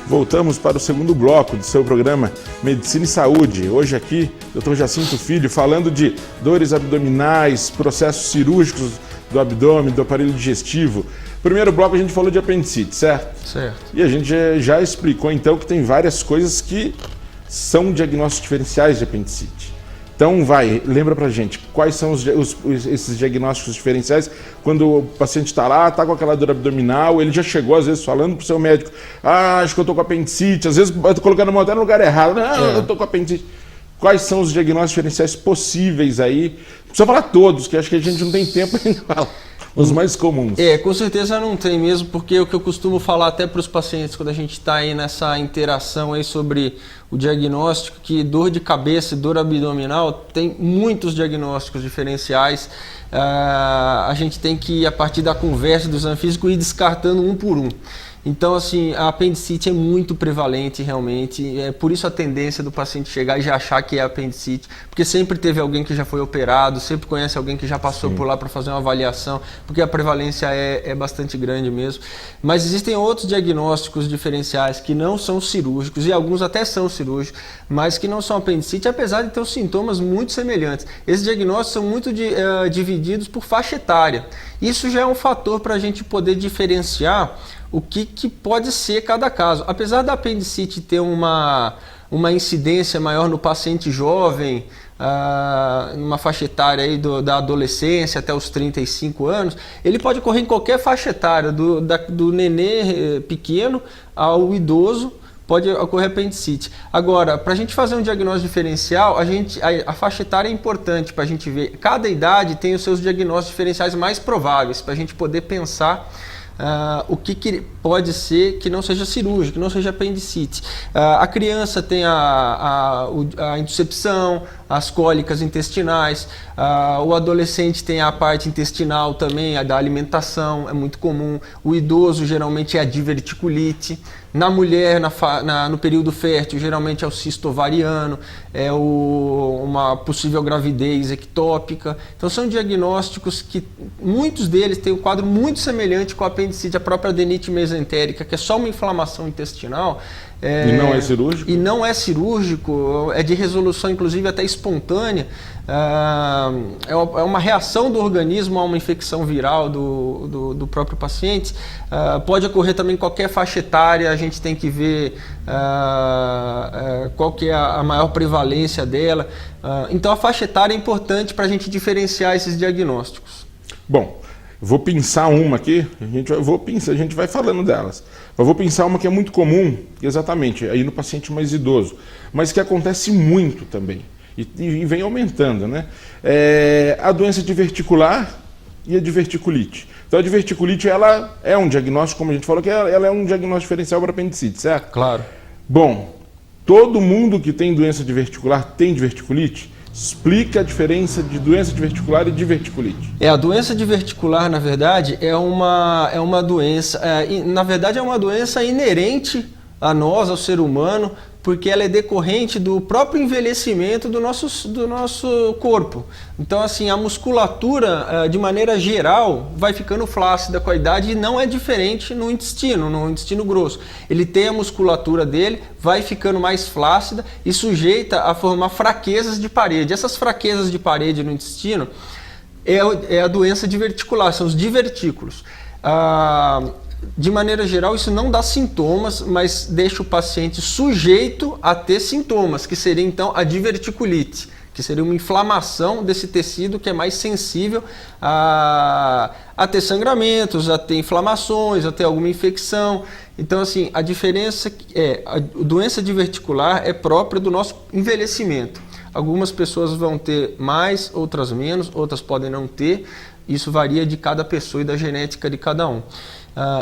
Voltamos para o segundo bloco do seu programa Medicina e Saúde. Hoje aqui, Dr. Jacinto Filho, falando de dores abdominais, processos cirúrgicos do abdômen, do aparelho digestivo. Primeiro bloco a gente falou de apendicite, certo? Certo. E a gente já explicou então que tem várias coisas que são diagnósticos diferenciais de apendicite. Então lembra pra gente, quais são esses diagnósticos diferenciais quando o paciente está lá, está com aquela dor abdominal, ele já chegou às vezes falando pro seu médico, acho que eu tô com apendicite, às vezes eu tô colocando a mão até no lugar errado, eu tô com apendicite. Quais são os diagnósticos diferenciais possíveis aí? Não precisa falar todos, que acho que a gente não tem tempo para falar. Os mais comuns. Com certeza não tem mesmo, porque o que eu costumo falar até para os pacientes quando a gente está aí nessa interação aí sobre o diagnóstico, que dor de cabeça e dor abdominal tem muitos diagnósticos diferenciais. A gente tem que, a partir da conversa do exame físico, ir descartando um por um. Então, assim, a apendicite é muito prevalente realmente, é por isso a tendência do paciente chegar e já achar que é apendicite, porque sempre teve alguém que já foi operado, sempre conhece alguém que já passou por lá para fazer uma avaliação, porque a prevalência é bastante grande mesmo. Mas existem outros diagnósticos diferenciais que não são cirúrgicos, e alguns até são cirúrgicos, mas que não são apendicite, apesar de ter os sintomas muito semelhantes. Esses diagnósticos são muito divididos por faixa etária. Isso já é um fator para a gente poder diferenciar o que pode ser cada caso. Apesar da apendicite ter uma incidência maior no paciente jovem, numa faixa etária aí da adolescência até os 35 anos, ele pode ocorrer em qualquer faixa etária, do nenê pequeno ao idoso, pode ocorrer apendicite. Agora, para a gente fazer um diagnóstico diferencial, a faixa etária é importante para a gente ver. Cada idade tem os seus diagnósticos diferenciais mais prováveis, para a gente poder pensar o que pode ser que não seja cirúrgico, que não seja apendicite. A criança tem a intussuscepção, as cólicas intestinais, o adolescente tem a parte intestinal também, a da alimentação, é muito comum. O idoso geralmente é a diverticulite. Na mulher, no período fértil, geralmente é o cisto ovariano, é uma possível gravidez ectópica. Então são diagnósticos que muitos deles têm um quadro muito semelhante com a apendicite, a própria adenite mesentérica, que é só uma inflamação intestinal. E não é cirúrgico? E não é cirúrgico, é de resolução inclusive até espontânea. É uma reação do organismo a uma infecção viral do próprio paciente. Pode ocorrer também em qualquer faixa etária, a gente tem que ver qual que é a maior prevalência dela. Então a faixa etária é importante para a gente diferenciar esses diagnósticos. Bom, vou pensar uma aqui, a gente vai falando delas. Eu vou pensar uma que é muito comum, exatamente, aí no paciente mais idoso, mas que acontece muito também, e vem aumentando, né? A doença diverticular e a diverticulite. Então a diverticulite, ela é um diagnóstico, como a gente falou, que ela é um diagnóstico diferencial para apendicite, certo? Claro. Bom, todo mundo que tem doença diverticular tem diverticulite? Explica a diferença de doença diverticular e diverticulite. A doença diverticular, na verdade, é uma doença, na verdade é uma doença inerente a nós, ao ser humano, porque ela é decorrente do próprio envelhecimento do nosso corpo. Então, assim, a musculatura, de maneira geral, vai ficando flácida com a idade e não é diferente no intestino grosso. Ele tem a musculatura dele, vai ficando mais flácida e sujeita a formar fraquezas de parede. Essas fraquezas de parede no intestino é a doença diverticular, são os divertículos. De maneira geral, isso não dá sintomas, mas deixa o paciente sujeito a ter sintomas, que seria então a diverticulite, que seria uma inflamação desse tecido que é mais sensível a ter sangramentos, a ter inflamações, a ter alguma infecção. Então, assim, a diferença a doença diverticular é própria do nosso envelhecimento. Algumas pessoas vão ter mais, outras menos, outras podem não ter. Isso varia de cada pessoa e da genética de cada um.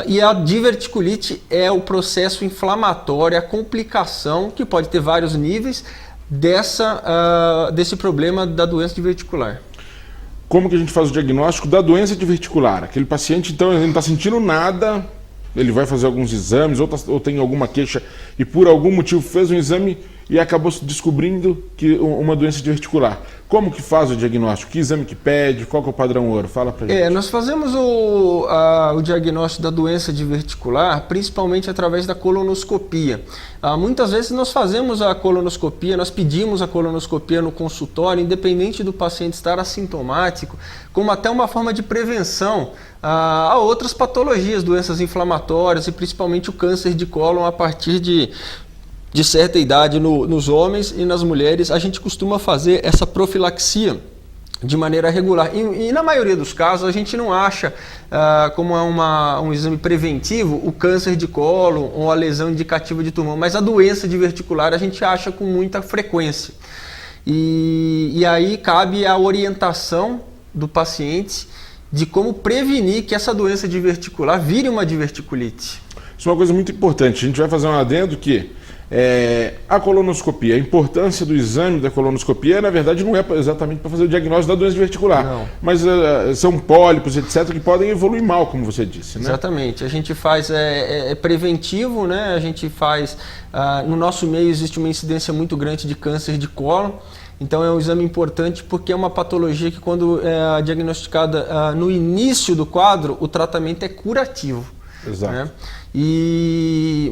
E a diverticulite é o processo inflamatório, a complicação, que pode ter vários níveis, desse problema da doença diverticular. Como que a gente faz o diagnóstico da doença diverticular? Aquele paciente, então, ele não está sentindo nada, ele vai fazer alguns exames, ou tem alguma queixa e por algum motivo fez um exame e acabou descobrindo que uma doença diverticular. Como que faz o diagnóstico? Que exame que pede? Qual que é o padrão ouro? Fala pra gente. Nós fazemos o diagnóstico da doença diverticular principalmente através da colonoscopia. Muitas vezes nós fazemos a colonoscopia, nós pedimos a colonoscopia no consultório, independente do paciente estar assintomático, como até uma forma de prevenção a outras patologias, doenças inflamatórias e principalmente o câncer de cólon a partir de certa idade nos homens e nas mulheres. A gente costuma fazer essa profilaxia de maneira regular. E na maioria dos casos a gente não acha, como é um exame preventivo, o câncer de cólon ou a lesão indicativa de tumor, mas a doença diverticular a gente acha com muita frequência. E aí cabe a orientação do paciente de como prevenir que essa doença diverticular vire uma diverticulite. Isso é uma coisa muito importante. A gente vai fazer um adendo que a colonoscopia, a importância do exame da colonoscopia, na verdade, não é exatamente para fazer o diagnóstico da doença diverticular, não. Mas são pólipos, etc., que podem evoluir mal, como você disse, né? Exatamente. A gente faz preventivo, né? A gente faz, no nosso meio existe uma incidência muito grande de câncer de cólon. Então é um exame importante porque é uma patologia que, quando é diagnosticada no início do quadro, o tratamento é curativo. Exato. Né?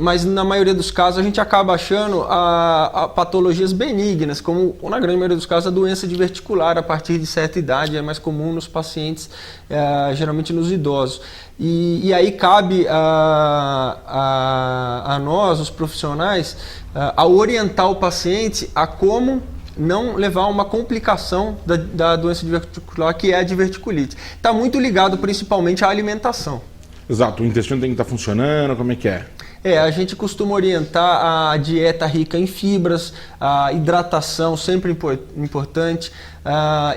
Mas na maioria dos casos a gente acaba achando a patologias benignas, como na grande maioria dos casos a doença diverticular a partir de certa idade, é mais comum nos pacientes, geralmente nos idosos. E aí cabe a nós, os profissionais, a orientar o paciente a como não levar a uma complicação da doença diverticular, que é a diverticulite. Está muito ligado principalmente à alimentação. Exato, o intestino tem que estar funcionando, como é que é? A gente costuma orientar a dieta rica em fibras, a hidratação, sempre importante,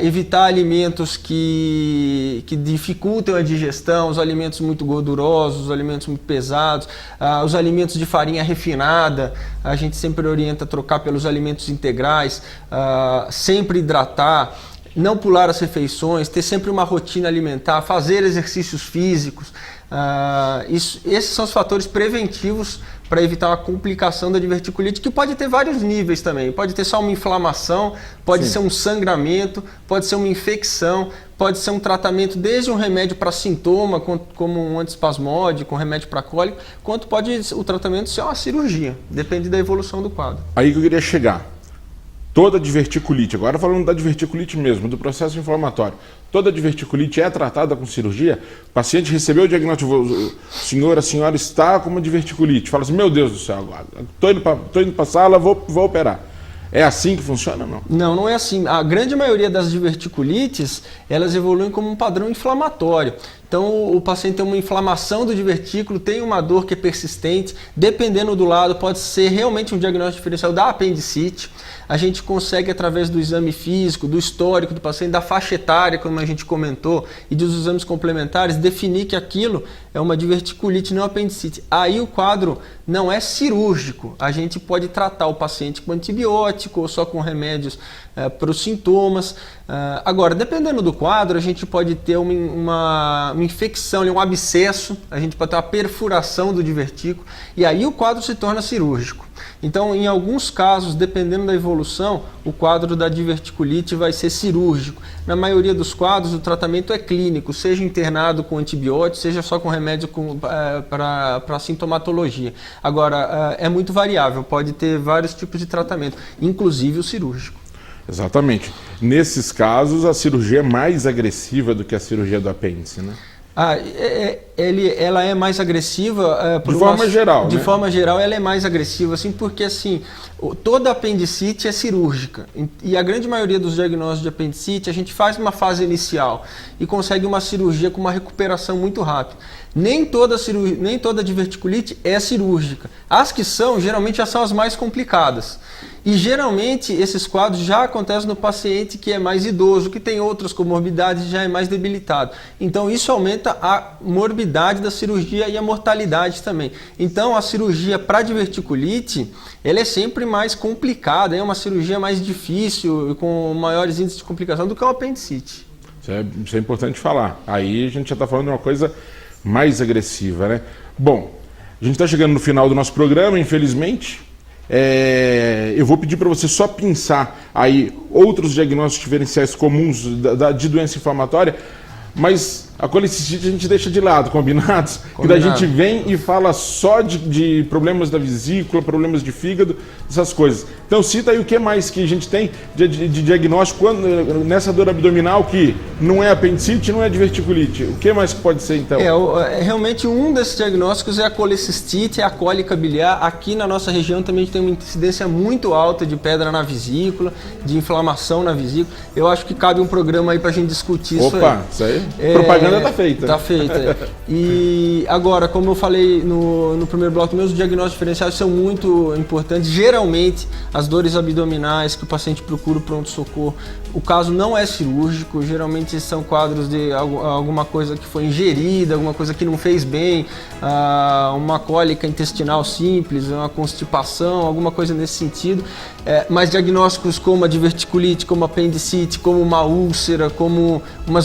evitar alimentos que dificultem a digestão, os alimentos muito gordurosos, os alimentos muito pesados, os alimentos de farinha refinada, a gente sempre orienta a trocar pelos alimentos integrais, sempre hidratar, não pular as refeições, ter sempre uma rotina alimentar, fazer exercícios físicos. Esses são os fatores preventivos para evitar uma complicação da diverticulite, que pode ter vários níveis também. Pode ter só uma inflamação, pode ser um sangramento, pode ser uma infecção, pode ser um tratamento desde um remédio para sintoma, como um antiespasmódico, um remédio para cólica, quanto pode o tratamento ser uma cirurgia, depende da evolução do quadro. Aí que eu queria chegar. Toda diverticulite, agora falando da diverticulite mesmo, do processo inflamatório, toda diverticulite é tratada com cirurgia? O paciente recebeu o diagnóstico, a senhora está com uma diverticulite. Fala assim, meu Deus do céu, estou indo para a sala, vou operar. É assim que funciona, não? Não é assim. A grande maioria das diverticulites, elas evoluem como um padrão inflamatório. Então, o paciente tem uma inflamação do divertículo, tem uma dor que é persistente, dependendo do lado, pode ser realmente um diagnóstico diferencial da apendicite. A gente consegue, através do exame físico, do histórico do paciente, da faixa etária, como a gente comentou, e dos exames complementares, definir que aquilo é uma diverticulite, não apendicite. Aí o quadro não é cirúrgico. A gente pode tratar o paciente com antibiótico ou só com remédios para os sintomas. Agora, dependendo do quadro, a gente pode ter uma infecção, um abscesso, a gente pode ter uma perfuração do divertículo, e aí o quadro se torna cirúrgico. Então, em alguns casos, dependendo da evolução, o quadro da diverticulite vai ser cirúrgico. Na maioria dos quadros, o tratamento é clínico, seja internado com antibiótico, seja só com remédio para sintomatologia. Agora, é muito variável, pode ter vários tipos de tratamento, inclusive o cirúrgico. Exatamente. Nesses casos, a cirurgia é mais agressiva do que a cirurgia do apêndice, né? Ela é mais agressiva de forma geral. De forma geral, ela é mais agressiva, assim, porque assim, toda apendicite é cirúrgica. E a grande maioria dos diagnósticos de apendicite, a gente faz uma fase inicial e consegue uma cirurgia com uma recuperação muito rápida. Nem toda diverticulite é cirúrgica. As que são, geralmente, já são as mais complicadas. E geralmente esses quadros já acontecem no paciente que é mais idoso, que tem outras comorbidades e já é mais debilitado. Então isso aumenta a morbidade da cirurgia e a mortalidade também. Então a cirurgia para diverticulite, ela é sempre mais complicada, é uma cirurgia mais difícil, com maiores índices de complicação do que o apendicite. Isso é importante falar. Aí a gente já está falando de uma coisa mais agressiva, né? Bom, a gente está chegando no final do nosso programa, infelizmente. Eu vou pedir para você só pensar aí outros diagnósticos diferenciais comuns de doença inflamatória, mas a colicistite a gente deixa de lado, combinados? Que daí a gente vem e fala só de problemas da vesícula, problemas de fígado, essas coisas. Então cita aí o que mais que a gente tem de diagnóstico nessa dor abdominal que não é apendicite, não é diverticulite. O que mais pode ser então? Realmente um desses diagnósticos é a colecistite, é a cólica biliar. Aqui na nossa região também tem uma incidência muito alta de pedra na vesícula, de inflamação na vesícula. Eu acho que cabe um programa aí pra gente discutir isso aí. Opa, isso aí. Propaganda tá feita. Tá feita. E agora, como eu falei no primeiro bloco, meus diagnósticos diferenciais são muito importantes. Geralmente, as dores abdominais que o paciente procura o pronto-socorro, o caso não é cirúrgico, geralmente são quadros de alguma coisa que foi ingerida, alguma coisa que não fez bem, uma cólica intestinal simples, uma constipação, alguma coisa nesse sentido. Mas diagnósticos como a diverticulite, como a apendicite, como uma úlcera, como uma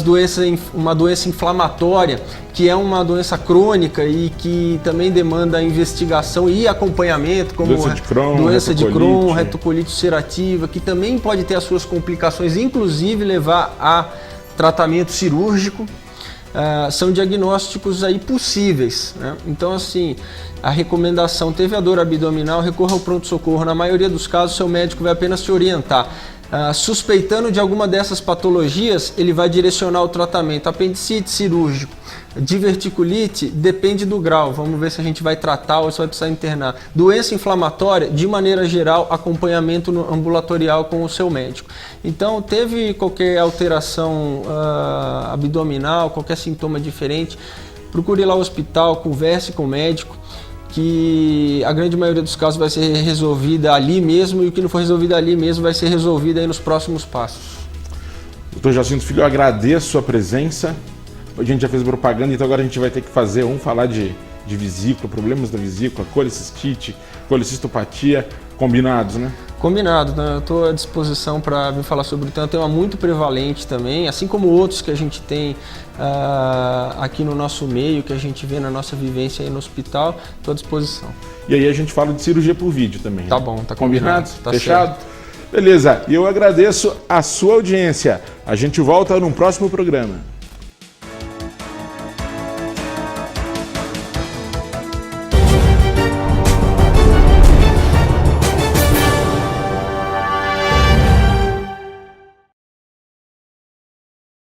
doença inflamatória, que é uma doença crônica e que também demanda investigação e acompanhamento, como doença de Crohn, retocolite ulcerativa, que também pode ter as suas complicações, inclusive levar a tratamento cirúrgico. São diagnósticos aí possíveis, né? Então, assim, a recomendação, teve a dor abdominal, recorra ao pronto-socorro. Na maioria dos casos, seu médico vai apenas te orientar. Suspeitando de alguma dessas patologias, ele vai direcionar o tratamento. Apendicite, cirúrgico. Diverticulite, depende do grau. Vamos ver se a gente vai tratar ou se vai precisar internar. Doença inflamatória, de maneira geral, acompanhamento ambulatorial com o seu médico. Então, teve qualquer alteração abdominal, qualquer sintoma diferente, procure ir lá ao hospital, converse com o médico, que a grande maioria dos casos vai ser resolvida ali mesmo, e o que não for resolvido ali mesmo vai ser resolvido aí nos próximos passos. Doutor Jacinto Filho, eu agradeço a presença. A gente já fez propaganda, então agora a gente vai ter que falar de vesícula, problemas da vesícula, colicistite, colicistopatia, combinados, né? Combinado, né? Eu estou à disposição para vir falar sobre o tema. É um tema muito prevalente também, assim como outros que a gente tem aqui no nosso meio, que a gente vê na nossa vivência aí no hospital. Estou à disposição. E aí a gente fala de cirurgia por vídeo também. Tá, né? Bom, tá combinado? Tá fechado? Certo. Beleza, e eu agradeço a sua audiência. A gente volta num próximo programa.